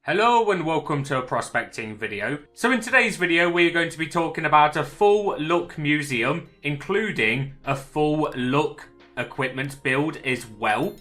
Hello and welcome to a prospecting video. So in today's video we're going to be talking about a full look museum, including a full look equipment build as well.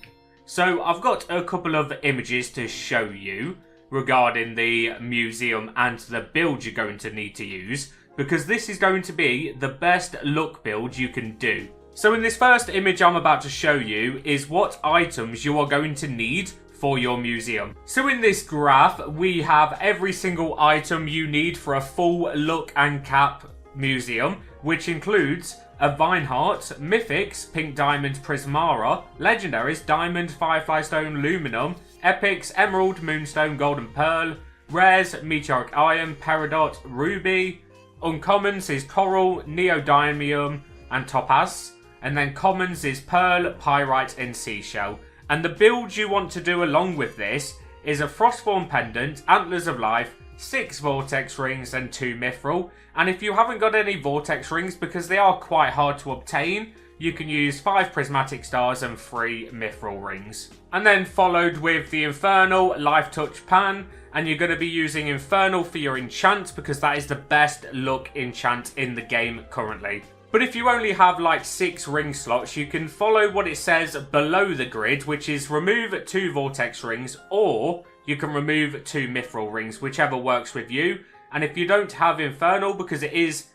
So I've got a couple of images to show you regarding the museum and the build you're going to need to use, because this is going to be the best look build you can do. So in this first image I'm about to show you is what items you are going to need for your museum. So in this graph we have every single item you need for a full look and cap museum, which includes a vine heart, mythics, pink diamond prismara, legendaries, diamond, firefly stone, luminum, epics, emerald, moonstone, golden pearl, rares, meteoric iron, peridot, ruby, uncommons is coral, neodymium and topaz, and then commons is pearl, pyrite and seashell. And the build you want to do along with this is a Frostform pendant, Antlers of Life, 6 vortex rings and 2 mithril. And if you haven't got any vortex rings, because they are quite hard to obtain, you can use 5 prismatic stars and 3 mithril rings. And then followed with the Infernal Life Touch Pan, and you're going to be using Infernal for your enchant because that is the best look enchant in the game currently. But if you only have like 6 ring slots, you can follow what it says below the grid, which is remove 2 vortex rings, or you can remove 2 mithril rings, whichever works with you. And if you don't have Infernal, because it is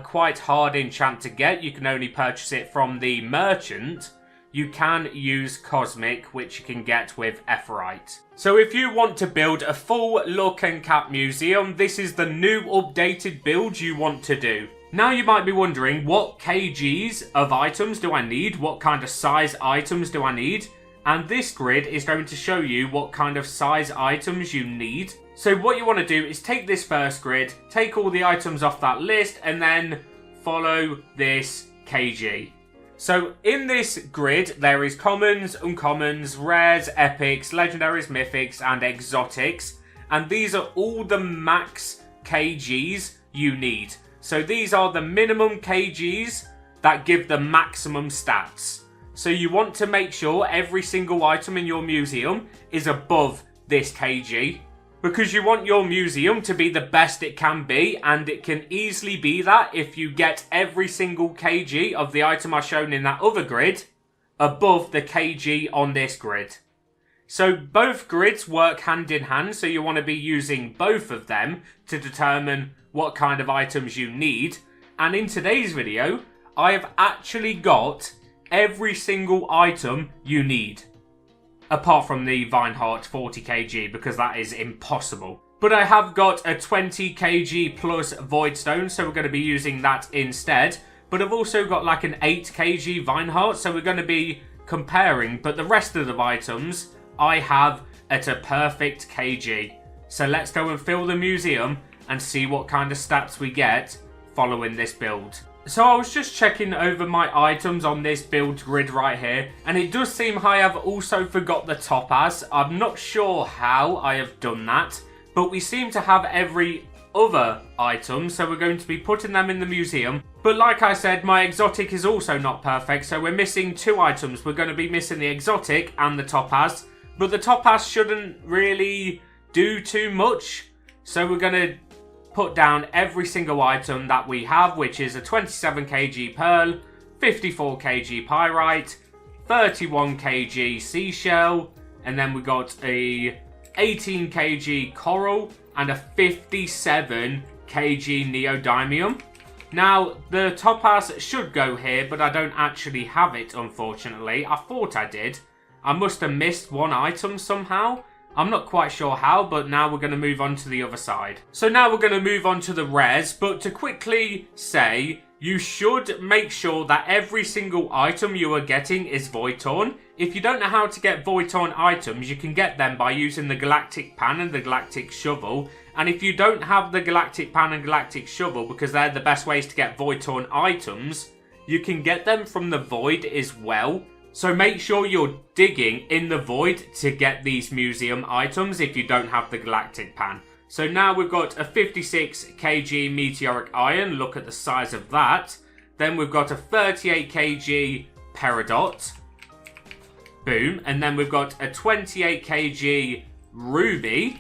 quite hard enchant to get, you can only purchase it from the merchant, you can use Cosmic, which you can get with Ephrite. So if you want to build a full look and cap museum, this is the new updated build you want to do. Now you might be wondering, what kgs of items do I need? What kind of size items do I need? And this grid is going to show you what kind of size items you need. So what you want to do is take this first grid, take all the items off that list, and then follow this kg. So in this grid, there is commons, uncommons, rares, epics, legendaries, mythics, and exotics. And these are all the max kgs you need. So these are the minimum kgs that give the maximum stats. So you want to make sure every single item in your museum is above this kg, because you want your museum to be the best it can be, and it can easily be that if you get every single kg of the item I shown in that other grid above the kg on this grid. So both grids work hand in hand, so you want to be using both of them to determine what kind of items you need. And in today's video, I have actually got every single item you need. Apart from the Vine Heart 40 kg, because that is impossible. But I have got a 20 kg plus Void Stone, so we're going to be using that instead. But I've also got like an 8 kg Vine Heart, so we're going to be comparing. But the rest of the items I have at a perfect kg. So let's go and fill the museum and see what kind of stats we get following this build. So I was just checking over my items on this build grid right here, and it does seem I have also forgot the topaz. I'm not sure how I have done that, but we seem to have every other item, so we're going to be putting them in the museum. But like I said, my exotic is also not perfect, so we're missing 2 items. We're going to be missing the exotic and the topaz, but the topaz shouldn't really do too much, so we're going to put down every single item that we have, which is a 27 kg pearl, 54 kg pyrite, 31 kg seashell, and then we got a 18 kg coral and a 57 kg neodymium. Now the topaz should go here, but I don't actually have it, unfortunately. I thought I did. I must have missed one item somehow. I'm not quite sure how, but now we're going to move on to the other side. So now we're going to move on to the rares, but to quickly say, you should make sure that every single item you are getting is Void Torn. If you don't know how to get Void Torn items, you can get them by using the Galactic Pan and the Galactic Shovel. And if you don't have the Galactic Pan and Galactic Shovel, because they're the best ways to get Void Torn items, you can get them from the Void as well. So make sure you're digging in the void to get these museum items if you don't have the Galactic Pan. So now we've got a 56 kg meteoric iron. Look at the size of that. Then we've got a 38 kg peridot. Boom. And then we've got a 28 kg ruby.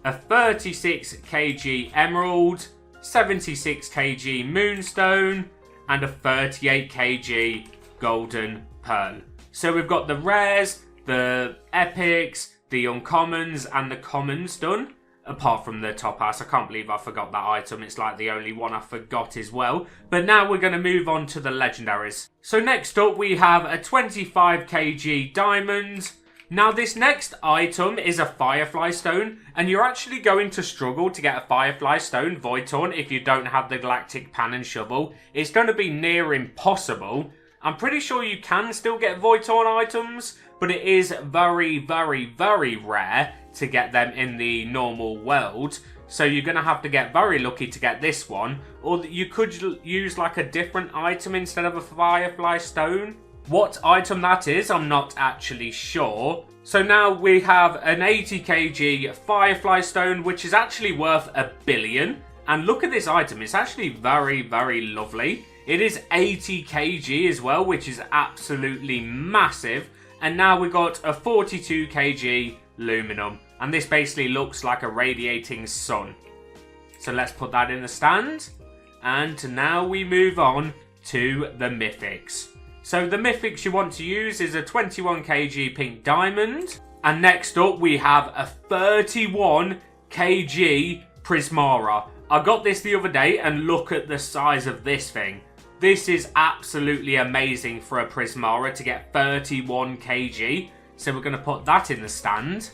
a 36 kg emerald, 76 kg moonstone, and a 38 kg golden pearl. So we've got the rares, the epics, the uncommons, and the commons done. Apart from the topaz. I can't believe I forgot that item. It's like the only one I forgot as well. But now we're going to move on to the legendaries. So next up we have a 25 kg diamond. Now this next item is a firefly stone, and you're actually going to struggle to get a firefly stone Voidtorn if you don't have the galactic pan and shovel. It's going to be near impossible. I'm pretty sure you can still get Voidtorn items, but it is very, very, very rare to get them in the normal world. So you're going to have to get very lucky to get this one. Or you could use like a different item instead of a firefly stone. What item that is, I'm not actually sure. So now we have an 80 kg firefly stone, which is actually worth 1 billion. And look at this item, it's actually very, very lovely. It is 80 kg as well, which is absolutely massive. And now we've got a 42 kg aluminum. And this basically looks like a radiating sun. So let's put that in the stand. And now we move on to the mythics. So the mythics you want to use is a 21 kg pink diamond. And next up we have a 31 kg Prismara. I got this the other day and look at the size of this thing. This is absolutely amazing for a Prismara to get 31 kg. So we're going to put that in the stand.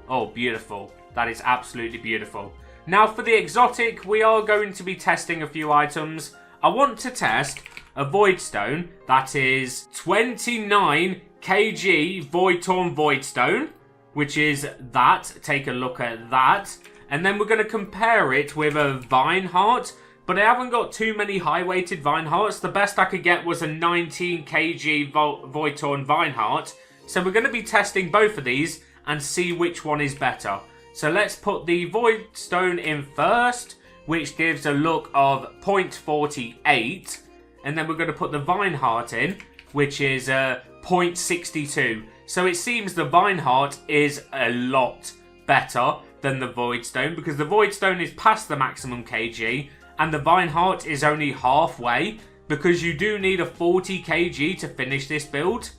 Oh, beautiful. That is absolutely beautiful. Now for the exotic, we are going to be testing a few items. I want to test a Voidstone that is 29 kg Voidtorn Voidstone, which is that. Take a look at that. And then we're going to compare it with a Vine Heart. But I haven't got too many high-weighted Vine Hearts. The best I could get was a 19 kg Voidtorn Vine Heart. So we're going to be testing both of these and see which one is better. So let's put the Voidstone in first, which gives a look of 0.48. And then we're going to put the Vine Heart in, which is 0.62. So it seems the Vine Heart is a lot better than the Voidstone, because the Voidstone is past the maximum kg, and the Vine Heart is only halfway, because you do need a 40 kg to finish this build.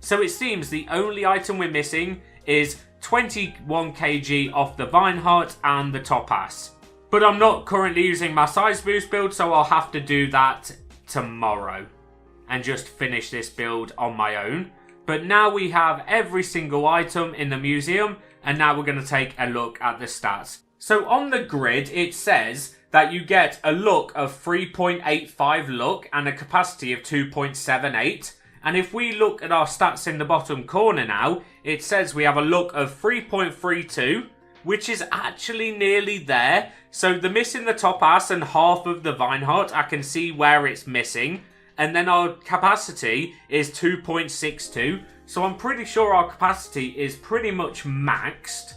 So it seems the only item we're missing is 21 kg off the Vine Heart and the Topaz. But I'm not currently using my size boost build, so I'll have to do that tomorrow and just finish this build on my own. But now we have every single item in the museum, and now we're going to take a look at the stats. So on the grid it says that you get a luck of 3.85 luck and a capacity of 2.78. And if we look at our stats in the bottom corner now, it says we have a luck of 3.32, which is actually nearly there. So the missing the Topaz and half of the Vine Heart, I can see where it's missing. And then our capacity is 2.62. So I'm pretty sure our capacity is pretty much maxed.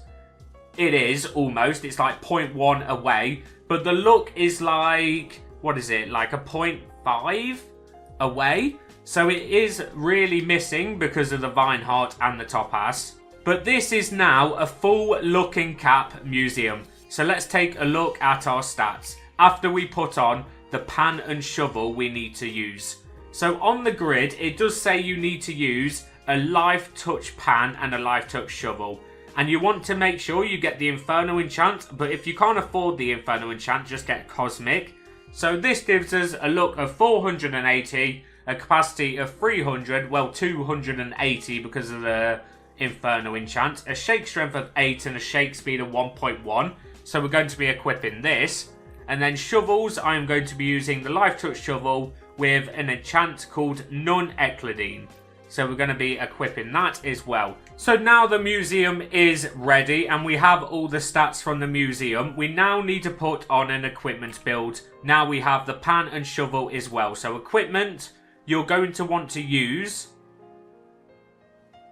It is almost. It's like 0.1 away. But the luck is like, what is it? Like a 0.5 away. So it is really missing because of the Vine Heart and the Topaz. But this is now a full looking cap museum. So let's take a look at our stats after we put on the pan and shovel we need to use. So on the grid, it does say you need to use a life touch pan and a life touch shovel. And you want to make sure you get the Inferno enchant, but if you can't afford the Inferno enchant, just get Cosmic. So this gives us a luck of 480, a capacity of 300, well 280 because of the Inferno enchant, a shake strength of 8 and a shake speed of 1.1. So we're going to be equipping this. And then shovels, I am going to be using the life touch shovel with an enchant called Non-Eclidine. So we're going to be equipping that as well. So now the museum is ready and we have all the stats from the museum. We now need to put on an equipment build. Now we have the pan and shovel as well. So equipment, you're going to want to use...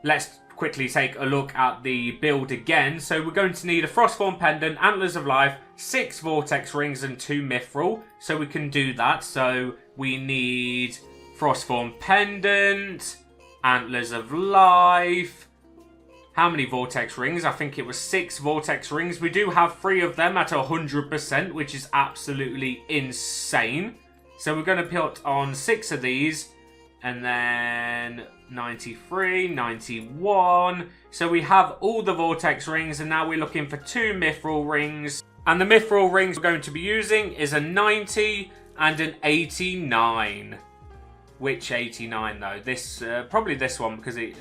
Let's quickly take a look at the build again. So we're going to need a Frostform Pendant, Antlers of Life, 6 Vortex Rings and 2 Mithril. So we can do that. So we need Frostform Pendant, Antlers of Life, how many vortex rings? I think it was 6 vortex rings. We do have 3 of them at 100%, which is absolutely insane. So we're going to put on 6 of these, and then 93, 91. So we have all the vortex rings, and now we're looking for 2 mithril rings. And the mithril rings we're going to be using is a 90 and an 89. Which 89 though? This, probably this one, because it...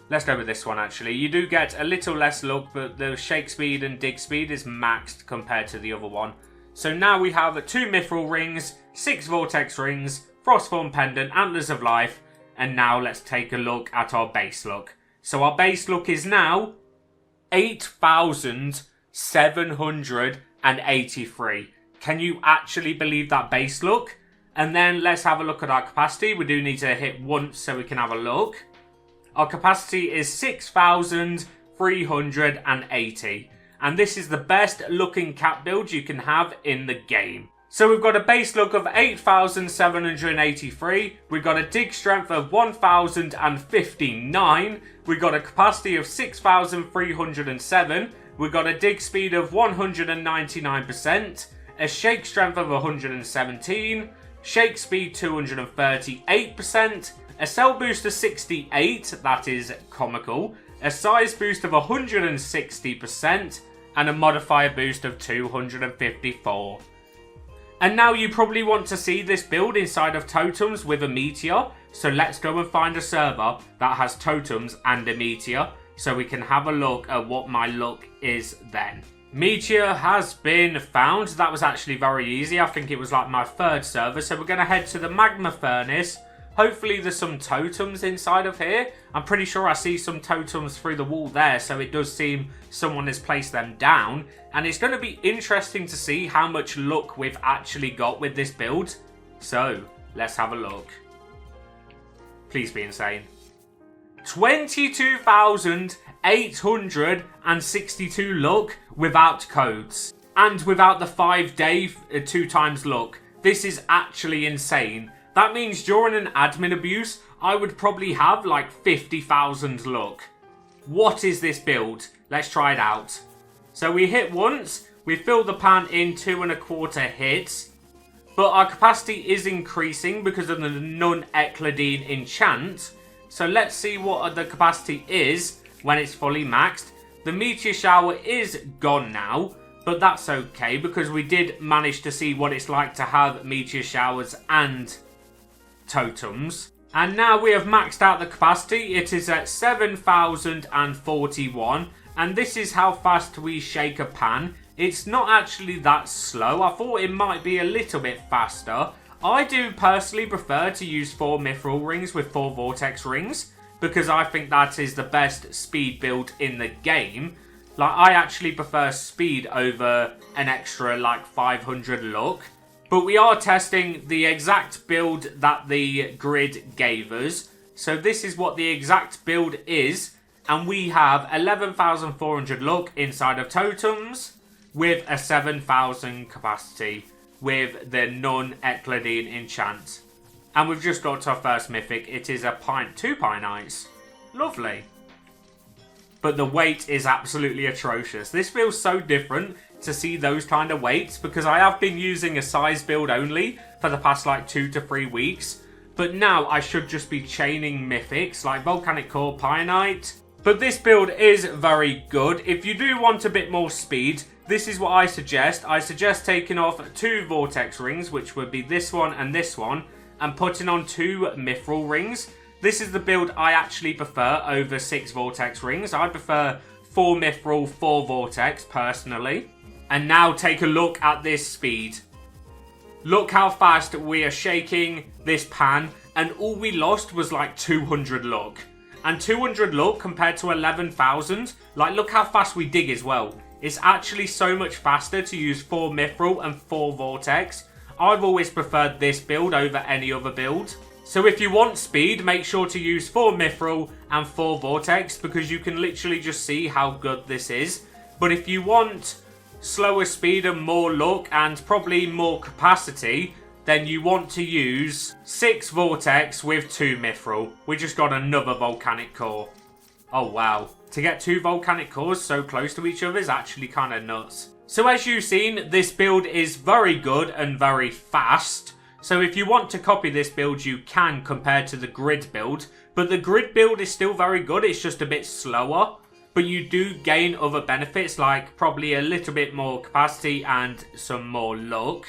let's go with this one actually. You do get a little less luck, but the shake speed and dig speed is maxed compared to the other one. So now we have 2 mithril rings, 6 vortex rings, frostform pendant, antlers of life, and now let's take a look at our base luck. So our base luck is now 8,783. Can you actually believe that base luck? And then let's have a look at our capacity. We do need to hit once so we can have a look. Our capacity is 6,380. And this is the best looking cap build you can have in the game. So we've got a base luck of 8,783. We've got a dig strength of 1,059. We've got a capacity of 6,307. We've got a dig speed of 199%. A shake strength of 117. Shake speed 238%. A cell boost of 68. That is comical. A size boost of 160%. And a modifier boost of 254. And now you probably want to see this build inside of totems with a meteor. So let's go and find a server that has totems and a meteor, so we can have a look at what my luck is then. Meteor has been found. That was actually very easy. I think it was like my 3rd server. So we're going to head to the magma furnace. Hopefully there's some totems inside of here. I'm pretty sure I see some totems through the wall there, so it does seem someone has placed them down. And it's going to be interesting to see how much luck we've actually got with this build. So, let's have a look. Please be insane. 22,862 luck without codes. And without the 5-day 2 times luck. This is actually insane. That means during an admin abuse, I would probably have like 50,000 luck. What is this build? Let's try it out. So we hit once, we fill the pan in 2¼ hits, but our capacity is increasing because of the non-Ecladine enchant. So let's see what the capacity is when it's fully maxed. The meteor shower is gone now, but that's okay because we did manage to see what it's like to have meteor showers and totems. And now we have maxed out the capacity. It is at 7,041, and this is how fast we shake a pan. It's not actually that slow. I thought it might be a little bit faster. I do personally prefer to use 4 mithril rings with 4 vortex rings because I think that is the best speed build in the game. Like, I actually prefer speed over an extra like 500 luck. But we are testing the exact build that the grid gave us. So this is what the exact build is. And we have 11,400 luck inside of totems with a 7,000 capacity with the non-Ecladine enchant. And we've just got to our first mythic. It is a 2 Pine-ites. Lovely. But the weight is absolutely atrocious. This feels so different to see those kind of weights because I have been using a size build only for the past like 2 to 3 weeks. But now I should just be chaining mythics like Volcanic Core, Pine-ite. But this build is very good. If you do want a bit more speed, this is what I suggest. I suggest taking off 2 vortex rings, which would be this one, and putting on 2 mithril rings. This is the build I actually prefer over 6 vortex rings. I prefer 4 mithril, 4 vortex personally. And now take a look at this speed. Look how fast we are shaking this pan, and all we lost was like 200 luck. And 200 luck compared to 11,000, like look how fast we dig as well. It's actually so much faster to use 4 mithril and 4 vortex. I've always preferred this build over any other build. So if you want speed, make sure to use 4 mithril and 4 vortex because you can literally just see how good this is. But if you want slower speed and more luck and probably more capacity, then you want to use 6 vortex with 2 mithril. We just got another volcanic core. Oh wow. To get 2 volcanic cores so close to each other is actually kind of nuts. So as you've seen, this build is very good and very fast. So if you want to copy this build, you can compared to the grid build. But the grid build is still very good, it's just a bit slower. But you do gain other benefits like probably a little bit more capacity and some more luck.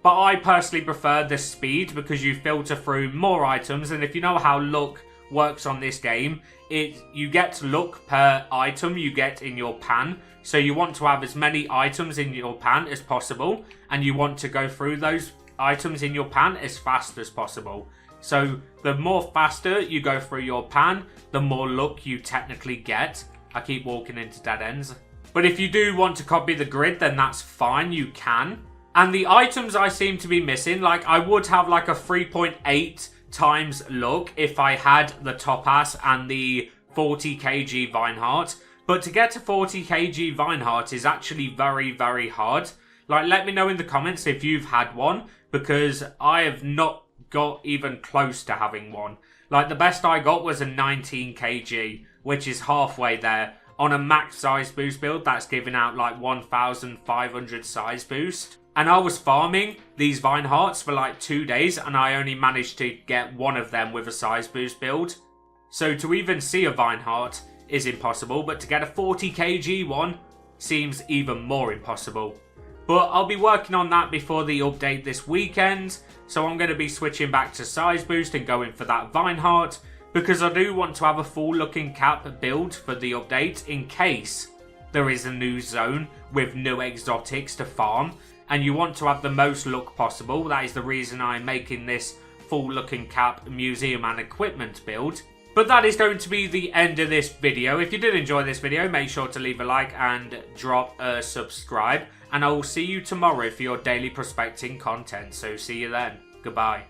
But I personally prefer the speed because you filter through more items, and if you know how luck works on this game, you get luck per item you get in your pan. So you want to have as many items in your pan as possible, and you want to go through those items in your pan as fast as possible. So the more faster you go through your pan, the more luck you technically get. I keep walking into dead ends. But if you do want to copy the grid, then that's fine, you can. And the items I seem to be missing, like I would have like a 3.8 times luck if I had the Topaz and the 40 kg Vineheart. But to get to 40 kg Vineheart is actually very, very hard. Like, let me know in the comments if you've had one, because I have not got even close to having one. Like, the best I got was a 19 kg, which is halfway there. On a max size boost build, that's giving out like 1,500 size boost. And I was farming these Vinehearts for like 2 days, and I only managed to get one of them with a size boost build. So to even see a Vineheart is impossible, but to get a 40 kg one seems even more impossible. But I'll be working on that before the update this weekend, so I'm going to be switching back to size boost and going for that Vineheart, because I do want to have a full looking cap build for the update in case there is a new zone with new exotics to farm, and you want to have the most luck possible. That is the reason I'm making this full looking cap museum and equipment build. But that is going to be the end of this video. If you did enjoy this video, make sure to leave a like and drop a subscribe. And I will see you tomorrow for your daily prospecting content. So see you then. Goodbye.